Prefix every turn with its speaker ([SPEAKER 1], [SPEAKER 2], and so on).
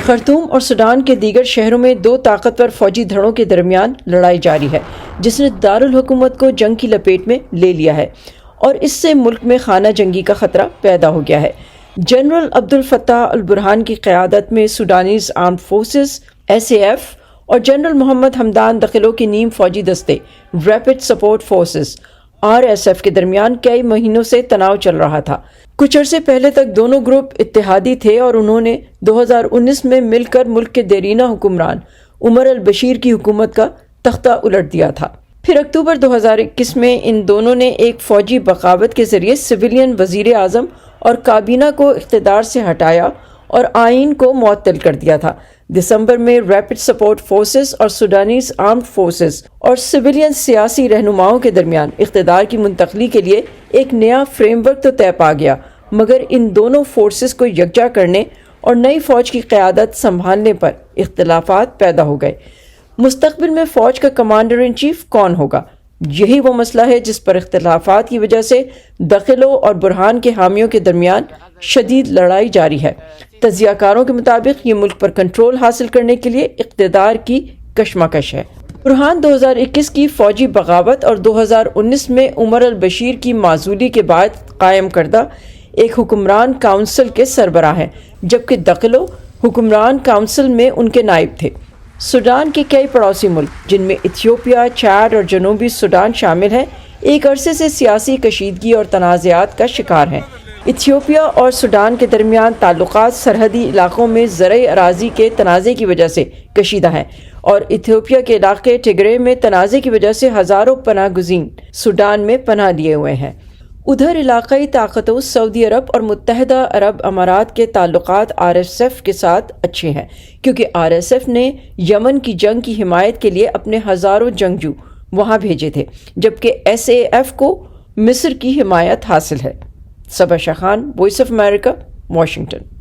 [SPEAKER 1] خرطوم اور سوڈان کے دیگر شہروں میں دو طاقتور فوجی دھڑوں کے درمیان لڑائی جاری ہے جس نے دارالحکومت کو جنگ کی لپیٹ میں لے لیا ہے اور اس سے ملک میں خانہ جنگی کا خطرہ پیدا ہو گیا ہے۔ جنرل عبد الفتاح البرہان کی قیادت میں سوڈانیز آرمڈ فورسز SAF اور جنرل محمد حمدان داخلو کے نیم فوجی دستے ریپڈ سپورٹ فورسز RSF کے درمیان کئی مہینوں سے تناؤ چل رہا تھا۔ کچھ عرصے پہلے تک دونوں گروپ اتحادی تھے اور انہوں نے 2019 میں مل کر ملک کے دیرینہ حکمران عمر البشیر کی حکومت کا تختہ الٹ دیا تھا۔ پھر اکتوبر 2021 میں ان دونوں نے ایک فوجی بغاوت کے ذریعے سویلین وزیر اعظم اور کابینہ کو اقتدار سے ہٹایا اور آئین کو معطل کر دیا تھا۔ دسمبر میں ریپڈ سپورٹ فورسز اور سوڈانیز آرمڈ فورسز اور سویلین سیاسی رہنماؤں کے درمیان اقتدار کی منتقلی کے لیے ایک نیا فریم ورک تو طے پا گیا، مگر ان دونوں فورسز کو یکجا کرنے اور نئی فوج کی قیادت سنبھالنے پر اختلافات پیدا ہو گئے۔ مستقبل میں فوج کا کمانڈر ان چیف کون ہوگا؟ یہی وہ مسئلہ ہے جس پر اختلافات کی وجہ سے داخلو اور برہان کے حامیوں کے درمیان شدید لڑائی جاری ہے۔ تجزیہ کاروں کے مطابق یہ ملک پر کنٹرول حاصل کرنے کے لیے اقتدار کی کشمکش ہے۔ برہان 2021 کی فوجی بغاوت اور 2019 میں عمر البشیر کی معزولی کے بعد قائم کردہ ایک حکمران کونسل کے سربراہ ہیں، جبکہ داخلو حکمران کونسل میں ان کے نائب تھے۔ سوڈان کے کئی پڑوسی ملک جن میں ایتھیوپیا، چاڈ اور جنوبی سوڈان شامل ہیں، ایک عرصے سے سیاسی کشیدگی اور تنازعات کا شکار ہیں۔ ایتھیوپیا اور سوڈان کے درمیان تعلقات سرحدی علاقوں میں زرعی اراضی کے تنازع کی وجہ سے کشیدہ ہیں اور ایتھیوپیا کے علاقے ٹگرے میں تنازع کی وجہ سے ہزاروں پناہ گزین سوڈان میں پناہ لیے ہوئے ہیں۔ ادھر علاقائی طاقتوں سعودی عرب اور متحدہ عرب امارات کے تعلقات RSF کے ساتھ اچھے ہیں، کیونکہ RSF نے یمن کی جنگ کی حمایت کے لیے اپنے ہزاروں جنگجو وہاں بھیجے تھے، جبکہ SAF کو مصر کی حمایت حاصل ہے۔ Saba Shah Khan, voice of America, Washington.